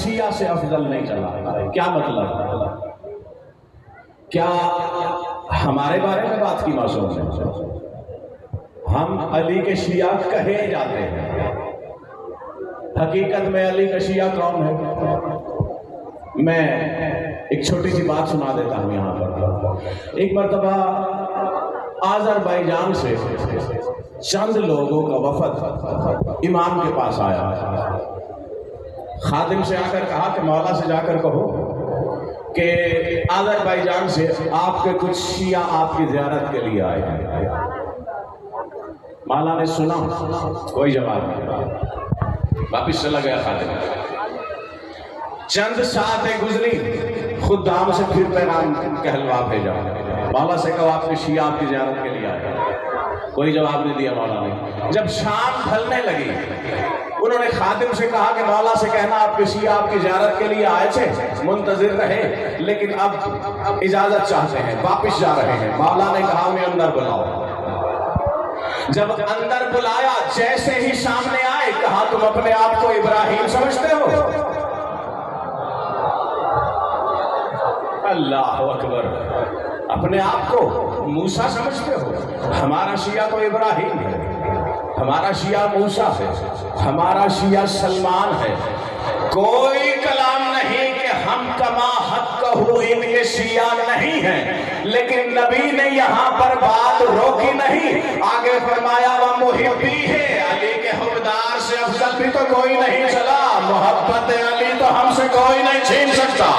شیعہ سے افضل نہیں چلا. کیا مطلب؟ کیا ہمارے بارے میں بات کی معصوم ہے؟ ہم علی کے شیعہ کہے جاتے ہیں، حقیقت میں علی کا شیعہ کون ہے؟ میں ایک چھوٹی سی بات سنا دیتا ہوں یہاں پر. ایک مرتبہ آذربائیجان سے چند لوگوں کا وفد امام کے پاس آیا. خادم سے آ کر کہا کہ مولا سے جا کر کہو کہ آذربائیجان سے آپ کے کچھ شیعہ آپ کی زیارت کے لیے آئے ہیں. مولا نے سنا، کوئی جواب نہیں، واپس چلا گیا خادم. چند ساعتیں گزری، خود دام سے پھر پیغام کہلوا بھیجا، مولا سے کہو آپ کے شیعہ آپ کی زیارت کے لیے آئے. کوئی جواب نہیں دیا مولا نے. جب شام ڈھلنے لگی انہوں نے خادم سے کہا کہ مولا سے کہنا آپ کے شیعہ آپ کی زیارت کے لیے آئے تھے، منتظر رہے لیکن اب اجازت چاہتے ہیں، واپس جا رہے ہیں. مولا نے کہا انہیں اندر بلاؤ. جب اندر بلایا جیسے ہی سامنے آئے کہا تم اپنے آپ کو ابراہیم سمجھتے ہو؟ اللہ اکبر. اپنے آپ کو موسیٰ سمجھتے ہو؟ ہمارا شیعہ تو ابراہیم ہے، ہمارا شیعہ موسیٰ ہے، ہمارا شیعہ سلمان ہے. کوئی کلام نہیں کہ ہم کما حق کہو ان کے شیعہ نہیں ہیں، لیکن نبی نے یہاں پر بات روکی نہیں. آگے فرمایا وہ محبی ہے، علی کے حبدار سے افضل بھی تو کوئی نہیں چلا، محبت علی تو ہم سے کوئی نہیں چھین سکتا.